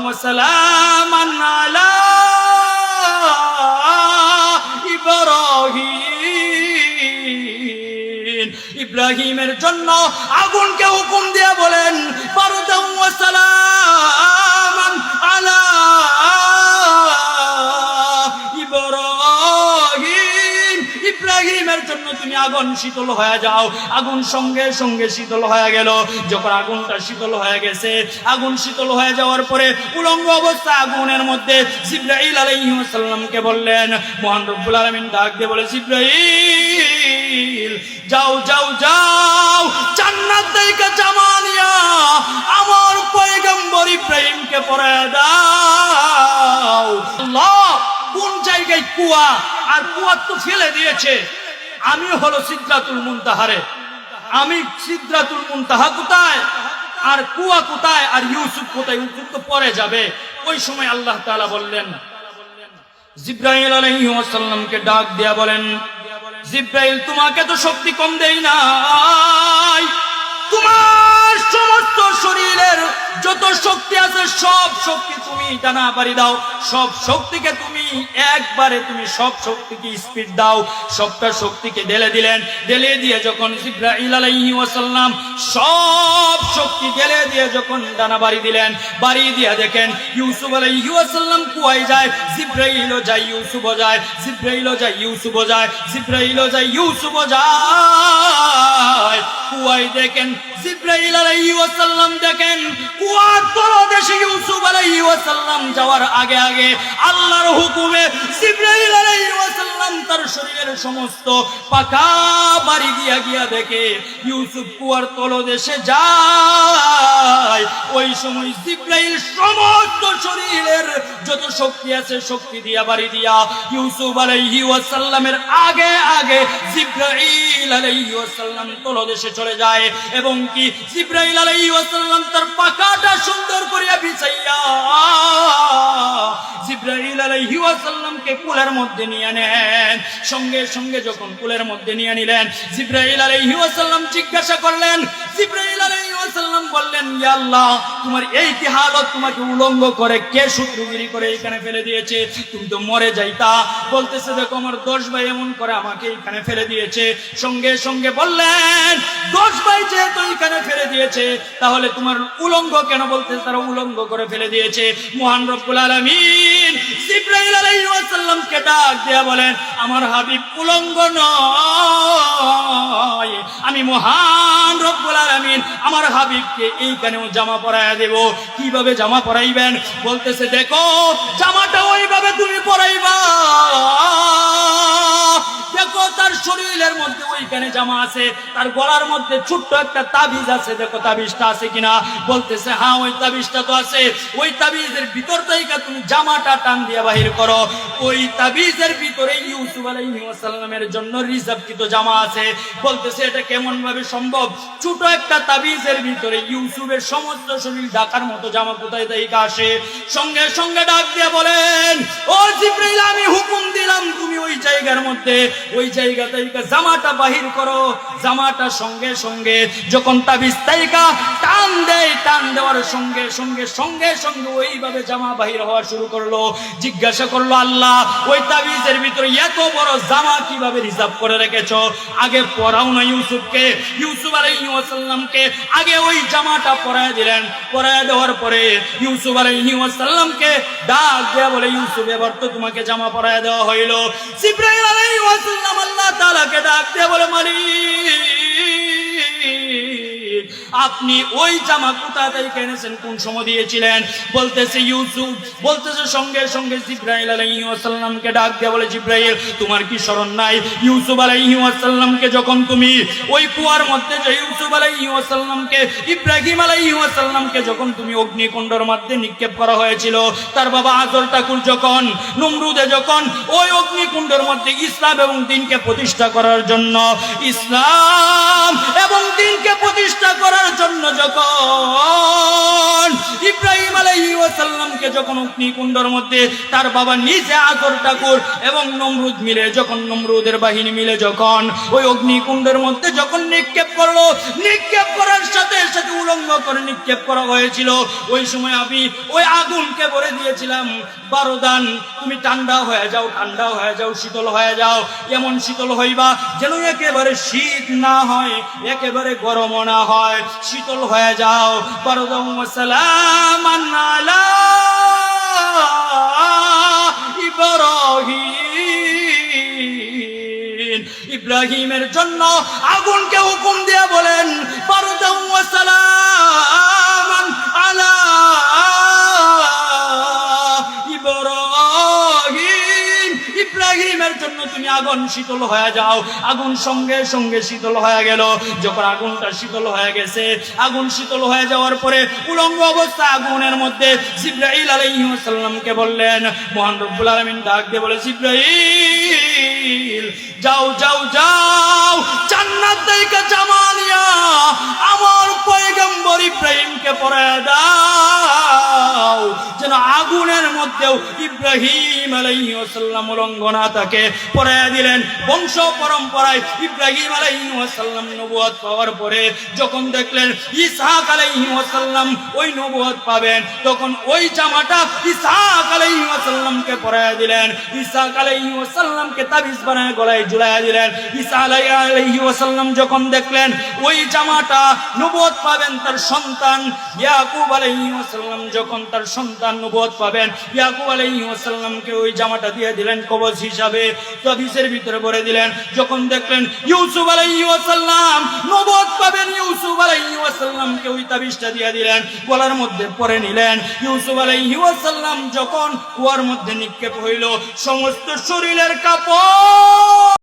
ওয়া সালামান আলা ইব্রাহিম। ইব্রাহিমের জন্য আগুনকে হুকুম দিয়ে বলেন বারদাও ওয়া সালামান আলা ইব্রাহিম। ইব্রাহিমের জন্য তুমি আগুন শীতল হয়ে যাও। আগুন সঙ্গে সঙ্গে শীতল হয়ে গেল। যখন আগুনটা শীতল হয়ে গেছে, আগুন শীতল হয়ে যাওয়ার পরে উলঙ্গ অবস্থা আগুনের মধ্যে জিবরাইল আলাইহিস সালামকে বললেন, মহান রব্বুল আলামিন ডাক দিয়ে বলে, জিবরাইল যাও যাও যাও, জান্নাত থেকে জামা নিয়া আমার পয়গম্বর ইব্রাহিমকে পরায় দাও। আল্লাহ কোন জায়গায় কুয়া, আর কুয়া তো ফেলে দিয়েছে। আমি হলো সিদরাতুল মুনতাহারে, আমি সিদরাতুল মুনতাহা কোথায় আর কুয়া কোথায় আর ইউসুফ কোথায়? ইউসুফ তো পরে যাবে। ওই সময় আল্লাহ তাআলা বললেন, জিবরাইল আলাইহিস সালামকে ডাক দিয়া বলেন, জিবরাইল তোমাকে তো শক্তি কম দেই নাই, তোমার সমস্ত শরীরের যত শক্তি আছে সব শক্তি তুমি টানা বাড়ি দাও, সব শক্তিকে তুমি একবারে তুমি সব শক্তিকে স্পিড দাও। সবটা শক্তিকে ঢেলে দিলেন। ঢেলে দিয়ে যখন জিবরাইল আলাইহিস সালাম সব শক্তি ঢেলে দিয়ে যখন ডানা বাড়ি দিলেন, বাড়ি দিয়ে দেখেন ইউসুফ আলাইহিস সালাম কুয়ায় যায়, জিবরাইলও যায় ইউসুফও যায়, জিবরাইলও যায় ইউসুফও যায়, জিবরাইলও যায় ইউসুফও যায়। কুয়ায় দেখেন জিবরাইল আলাইহিস সালাম দেখেন কুয়ার তলদেশে ইউসুফ আলাইহিস সালাম যাওয়ার আগে আগে আল্লাহর হুকুমে জিবরাইল আলাইহিস সালাম তার শরীরের সমস্ত পাকা বাড়ি গিয়া গিয়া দেখে ইউসুফ কুয়ার তলদেশে যায়। ওই সময় জিবরাইল সমস্ত শরীরের যত শক্তি আছে শক্তি দিয়া বাড়ি দিয়া ইউসুফ আলাইহিস সালামের আগে আগে জিবরাইল আলাইহিস সালাম তলদেশে চলে যায় এবং কি জিবরাইল আলাইহিস সালাম তার পাকাটা সুন্দর করিয়া বিছাইয়া জিবরাইল আলাইহিস সালামকে কুলের মধ্যে নিয়ে নেন। সঙ্গে সঙ্গে যখন কুলের মধ্যে নিয়ে নিলেন, জিবরাইল আলাইহিস সালাম জিজ্ঞাসা করলেন, জিবরাইল আলাইহিস সালাম বললেন, ইয়া আল্লাহ তোমার এই কি হালত, তোমাকে উলঙ্গ করে কে শত্রুগিরি করে এখানে ফেলে দিয়েছে? তুমি তো মরে যাইতা। বলতেছে দেখো আমার 10 ভাই এমন করে আমাকে এখানে ফেলে দিয়েছে। সঙ্গে সঙ্গে বললেন 10 ভাই যেহেতু এখানে ফেলে দিয়েছে তাহলে তোমার উলঙ্গ কেন? বলতেছে তারা উলঙ্গ করে ফেলে দিয়েছে। মহান রব্বুল আলামিন জিবরাইল আলাইহিস সালামকে ডাক দিয়া বলেন, আমার হাবিব উলঙ্গ নয়, আমি মহান রব্বুল আলামিন আমার হাবিবকে এইখানেও জামা পরাইয়া দেব। কিভাবে জামা পরাইবেন? বলতেছে দেখো জামাটা ওইভাবে তুমি পরাইবা, দেখো তার শরীরের মধ্যে ওইখানে জামা আছে, তার গলার মধ্যে ছোট্ট একটা তাবিজ আছে, দেখো তাবিজটা আছে কিনা? বলতেছে হ্যাঁ ওই তাবিজটা তো আছে। ওই তাবিজের ভিতর থেকে তুমি জামাটা টান দিয়ে বাহির করো। ওই তাবিজের ভিতরে ইউসুফ আলাইহিস সালামের জন্য রিজার্ভকৃত জামা আছে। বলতেছে এটা কেমন ভাবে সম্ভব? ছোট একটা তাবিজের ভিতরে ইউসুফের সমস্ত শরীর ঢাকার মতো জামা কোথায় থেকে আসে? সঙ্গে সঙ্গে ডাক দিয়ে বলেন, ও জিবরাইল আমি হুকুম দিলাম তুমি ওই জায়গার মধ্যে ওই জায়গা থেকে জামাটা বাহির করো। জামাটা সঙ্গে সঙ্গে যখন তাবিজ তাইকা টান দেয়, টান দেওয়ার সঙ্গে সঙ্গে সঙ্গে সঙ্গে ওইভাবে জামা বাহির হওয়া শুরু করলো। জিজ্ঞাসা করলো আল্লাহ ওই তাবিজের ভিতরে এত বড় জামা কিভাবে রিজার্ভ করে রেখেছো? আগে পরাও না ইউসুফকে। ইউসুফ আলাইহিস সালামকে আগে ওই জামাটা পরায় দিলেন। পরায় দেওয়ার পরে ইউসুফ আলাইহিস সালামকে ডাক দেয়া বলে, ইউসুফ এবার তো তোমাকে জামা পরায় দেওয়া হইলো। জিবরাইল আলাইহিস সালাম আল্লাহ তাআলাকে ডাক দেয়া বলে, মালিক আপনি ওই জামা কোথা থেকে এনেছেন, কোন সময় দিয়েছিলেন? বলতেছে ইউসুফ। বলতেছে সঙ্গে সঙ্গে জিবরাইল আলাইহিস সালামকে ডাক দেয়া বলে, জিবরাইল তোমার কি স্মরণ নাই ইউসুফ আলাইহিস সালামকে যখন তুমি ওই কুয়ার মধ্যে যে ইউসুফ আলাইহিস সালামকে ইব্রাহিম আলাইহিস সালামকে যখন তুমি অগ্নিকুণ্ডের মধ্যে নিক্ষেপ করা হয়েছিল, তার বাবা আজর ঠাকুর যখন নমরুদে যখন ওই অগ্নিকুণ্ডের মধ্যে ইসলাম এবং দ্বীনকে প্রতিষ্ঠা করার জন্য ইসলাম এবং দ্বীনকে প্রতিষ্ঠা করার জন্য যখন ইব্রাহিম আলাইহিস ওয়াসাল্লামকে যখন অগ্নিকুণ্ডের মধ্যে তার বাবা নিজে আজর ঠাকুর এবং নমরুদ মিলে যখন নমরুদের বাহিনী মিলে যখন ওই অগ্নিকুণ্ডের মধ্যে যখন নিক্ষেপ করলো, নিক্ষেপ করার সাথে সাথে উলঙ্গ করে নিক্ষেপ করা হয়েছিল। ওই সময় আমি ওই আগুনকে বলে দিয়েছিলাম, বারদান তুমি ঠান্ডা হয়ে যাও, ঠান্ডা হয়ে যাও, শীতল হয়ে যাও। এমন শীতল হইবা যেন একেবারে শীত না হয়, একেবারে গরম না হয়, শীতল হয়ে যাও। বারদান ওয়াসালামান আলা ইব্রাহিম, ইব্রাহিমের জন্য আগুনকে হুকুম দিয়ে বলেন, বারদান ওয়াসালামান আলা ইব্রাহিম, ইব্রাহিমের জন্য তুমি আগুন শীতল হয়ে যাও। আগুন সঙ্গে সঙ্গে শীতল হয়ে গেল। যখন আগুনটা শীতল হয়ে গেছে, আগুন শীতল হয়ে যাওয়ার পরে উলঙ্গ অবস্থা আগুনের মধ্যে জিবরাইল আলাইহিস সালামকে বললেন, মহান রব্বুল আলামিন ডাক দিয়ে বলে, জিবরাইল যাও যাও যাও, জান্নাত থেকে জামা নিয়া আমার পয়গম্বর ইব্রাহিমকে পরায় দাও, যেন আগুনের মধ্যেও ইব্রাহিম আলাইহিস সালাম উলঙ্গ না থাকে। পরায় দিলেন। বংশ পরম্পরায় ইব্রাহিম আলাইহিস সালাম নবুয়ত পাওয়ার পরে যখন দেখলেন ইসহাক আলাইহিস সালাম ওই নবুয়ত পাবেন, তখন ওই জামাটা ইসহাক আলাইহিস সালামকে পরায় দিলেন। ইসহাক আলাইহিস সালামকে তাবিজ বানায় গলায় ঝুলাইয়া দিলেন। ঈসা আলাইহিস সালাম যখন দেখলেন ওই জামাটা নবুয়ত পাবেন তার সন্তান ইয়াকুব আলাইহিস সালাম, যখন তার সন্তান নবুয়ত পাবেন, ইয়াকুব আলাইহিস সালামকে ওই জামাটা দিয়ে দিলেন কবজ হিসাবে, তাবিজের ভিতরে ভরে দিলেন। যখন দেখলেন ইউসুফ আলাইহিস সালাম নবুয়ত পাবেন, ইউসুফ আলাইহিস সালামকে ওই তাবিজটা দিয়ে দিলেন, গলার মধ্যে পরে নিলেন। ইউসুফ আলাইহিস সালাম যখন কুয়ার মধ্যে নিক্ষেপ হইল, সমস্ত শরীরের কাপড়